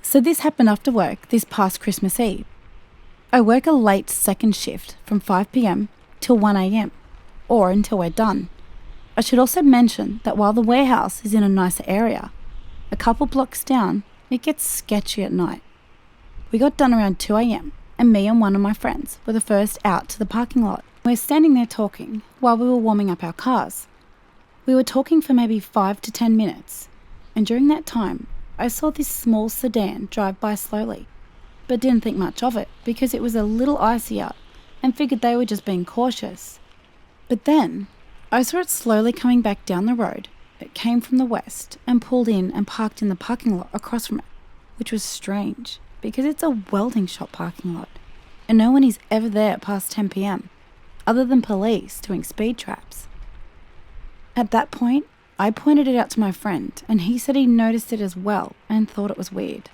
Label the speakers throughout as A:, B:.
A: So this happened after work this past Christmas Eve. I work a late second shift from 5 p.m. till 1 a.m. or until we're done. I should also mention that while the warehouse is in a nicer area, a couple blocks down, it gets sketchy at night. We got done around 2 a.m. and me and one of my friends were the first out to the parking lot. We're standing there talking while we were warming up our cars. We were talking for maybe 5 to 10 minutes, and during that time, I saw this small sedan drive by slowly, but didn't think much of it because it was a little icy out and figured they were just being cautious. But then, I saw it slowly coming back down the road. It came from the west and pulled in and parked in the parking lot across from it, which was strange because it's a welding shop parking lot and no one is ever there past 10 p.m. other than police doing speed traps. At that point, I pointed it out to my friend and he said he noticed it as well and thought it was weird.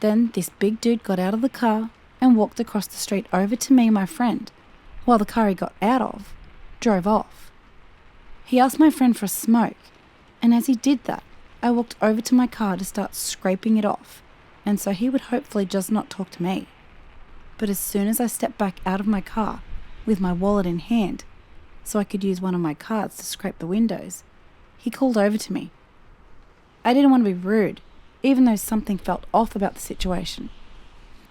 A: Then this big dude got out of the car and walked across the street over to me and my friend, while the car he got out of drove off. He asked my friend for a smoke, and as he did that, I walked over to my car to start scraping it off, and so he would hopefully just not talk to me. But as soon as I stepped back out of my car with my wallet in hand, so I could use one of my cards to scrape the windows, he called over to me. I didn't want to be rude, even though something felt off about the situation.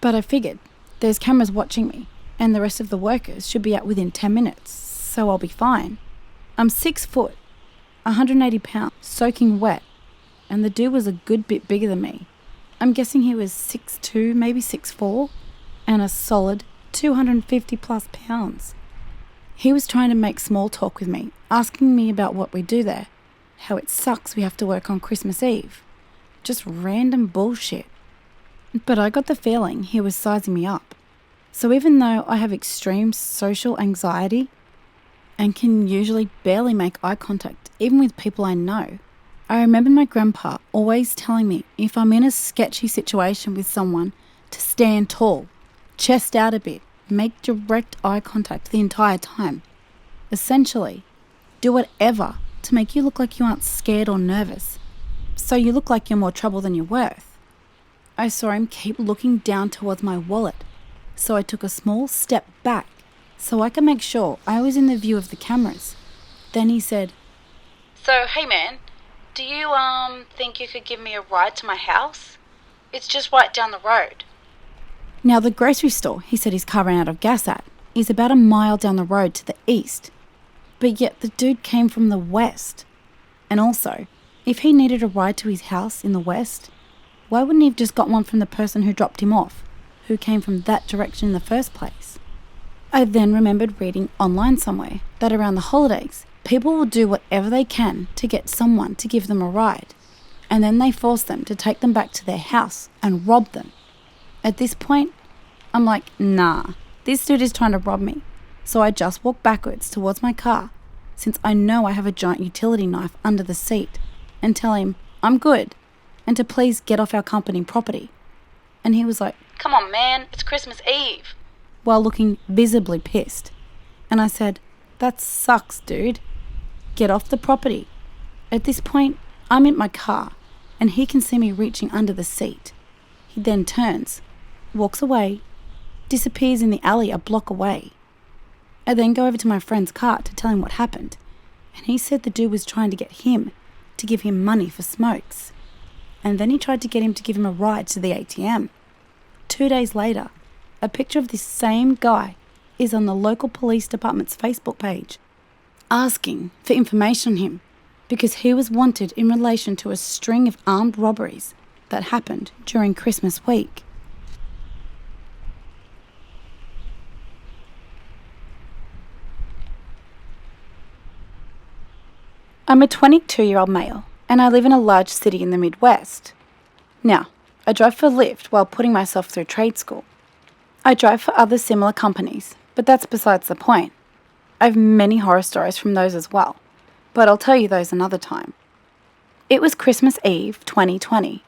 A: But I figured, there's cameras watching me, and the rest of the workers should be out within 10 minutes, so I'll be fine. I'm 6 foot, 180 pounds, soaking wet, and the dude was a good bit bigger than me. I'm guessing he was 6'2", maybe 6'4", and a solid 250 plus pounds. He was trying to make small talk with me, asking me about what we do there, how it sucks we have to work on Christmas Eve. Just random bullshit. But I got the feeling he was sizing me up. So even though I have extreme social anxiety and can usually barely make eye contact, even with people I know, I remember my grandpa always telling me if I'm in a sketchy situation with someone to stand tall, chest out a bit, make direct eye contact the entire time. Essentially, do whatever to make you look like you aren't scared or nervous, so you look like you're more trouble than you're worth. I saw him keep looking down towards my wallet, so I took a small step back so I could make sure I was in the view of the cameras. Then he said,
B: "So, hey man, do you think you could give me a ride to my house? It's just right down the road."
A: Now the grocery store he said his car ran out of gas at is about a mile down the road to the east, but yet the dude came from the west. And also, if he needed a ride to his house in the west, why wouldn't he have just got one from the person who dropped him off, who came from that direction in the first place? I then remembered reading online somewhere that around the holidays, people will do whatever they can to get someone to give them a ride, and then they force them to take them back to their house and rob them. At this point, I'm like, nah, this dude is trying to rob me. So I just walk backwards towards my car, since I know I have a giant utility knife under the seat, and tell him I'm good and to please get off our company property. And he was like,
B: "Come on man, it's Christmas Eve,"
A: while looking visibly pissed. And I said, "That sucks, dude. Get off the property." At this point, I'm in my car, and he can see me reaching under the seat. He then turns, walks away, disappears in the alley a block away. I then go over to my friend's car to tell him what happened, and he said the dude was trying to get him to give him money for smokes. And then he tried to get him to give him a ride to the ATM. 2 days later, a picture of this same guy is on the local police department's Facebook page, asking for information on him because he was wanted in relation to a string of armed robberies that happened during Christmas week. I'm a 22-year-old male, and I live in a large city in the Midwest. Now, I drive for Lyft while putting myself through trade school. I drive for other similar companies, but that's besides the point. I have many horror stories from those as well, but I'll tell you those another time. It was Christmas Eve 2020.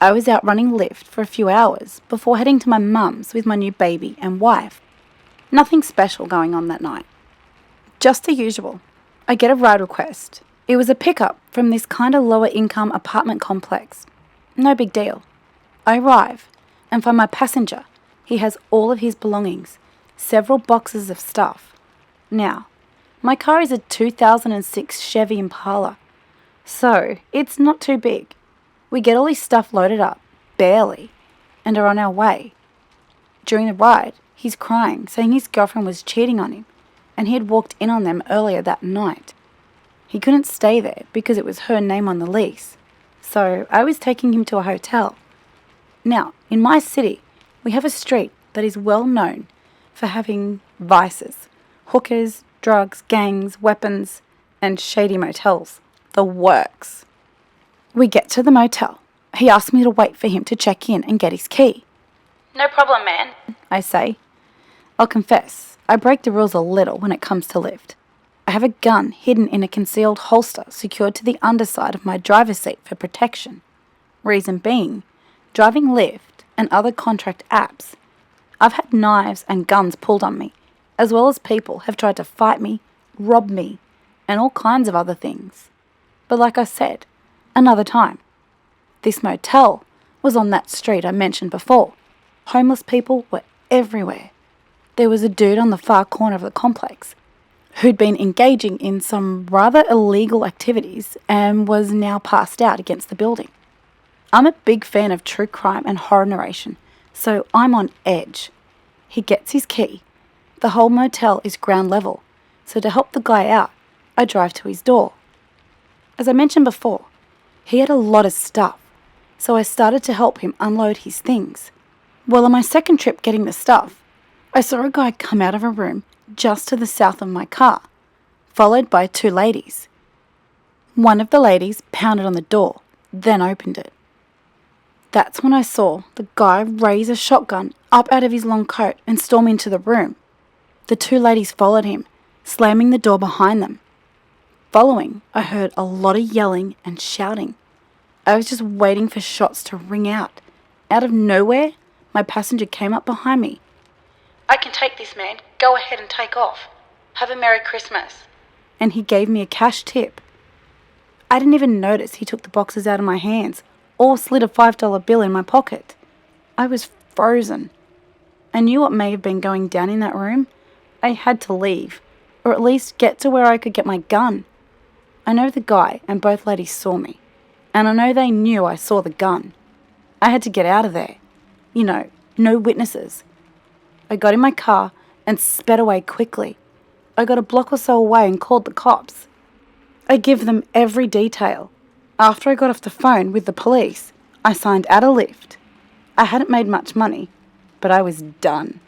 A: I was out running Lyft for a few hours before heading to my mum's with my new baby and wife. Nothing special going on that night. Just the usual. I get a ride request. It was a pickup from this kind of lower income apartment complex. No big deal. I arrive and find my passenger. He has all of his belongings, several boxes of stuff. Now, my car is a 2006 Chevy Impala, so it's not too big. We get all his stuff loaded up, barely, and are on our way. During the ride, he's crying, saying his girlfriend was cheating on him, and he had walked in on them earlier that night. He couldn't stay there because it was her name on the lease, so I was taking him to a hotel. Now, in my city, we have a street that is well known for having vices, hookers, drugs, gangs, weapons, and shady motels. The works. We get to the motel. He asks me to wait for him to check in and get his key.
B: No problem, man.
A: I say. I'll confess, I break the rules a little when it comes to Lyft. I have a gun hidden in a concealed holster secured to the underside of my driver's seat for protection. Reason being, driving Lyft and other contract apps, I've had knives and guns pulled on me, as well as people have tried to fight me, rob me, and all kinds of other things. But like I said, another time. This motel was on that street I mentioned before. Homeless people were everywhere. There was a dude on the far corner of the complex who'd been engaging in some rather illegal activities and was now passed out against the building. I'm a big fan of true crime and horror narration, so I'm on edge. He gets his key. The whole motel is ground level, so to help the guy out, I drive to his door. As I mentioned before, he had a lot of stuff, so I started to help him unload his things. Well, on my second trip getting the stuff, I saw a guy come out of a room just to the south of my car, followed by two ladies. One of the ladies pounded on the door, then opened it. That's when I saw the guy raise a shotgun up out of his long coat and storm into the room. The two ladies followed him, slamming the door behind them. Following, I heard a lot of yelling and shouting. I was just waiting for shots to ring out. Out of nowhere, my passenger came up behind me.
B: I can take this, man. Go ahead and take off. Have a Merry Christmas.
A: And he gave me a cash tip. I didn't even notice he took the boxes out of my hands or slid a $5 bill in my pocket. I was frozen. I knew what may have been going down in that room. I had to leave, or at least get to where I could get my gun. I know the guy and both ladies saw me, and I know they knew I saw the gun. I had to get out of there. You know, no witnesses. I got in my car and sped away quickly. I got a block or so away and called the cops. I give them every detail. After I got off the phone with the police, I signed out of Lyft. I hadn't made much money, but I was done.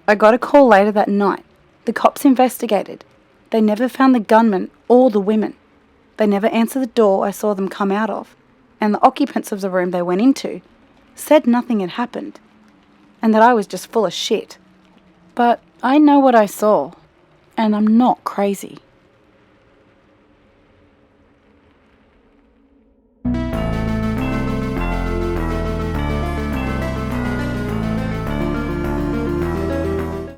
A: I got a call later that night. The cops investigated. They never found the gunman or the women. They never answered the door I saw them come out of, and the occupants of the room they went into said nothing had happened, and that I was just full of shit. But I know what I saw, and I'm not crazy.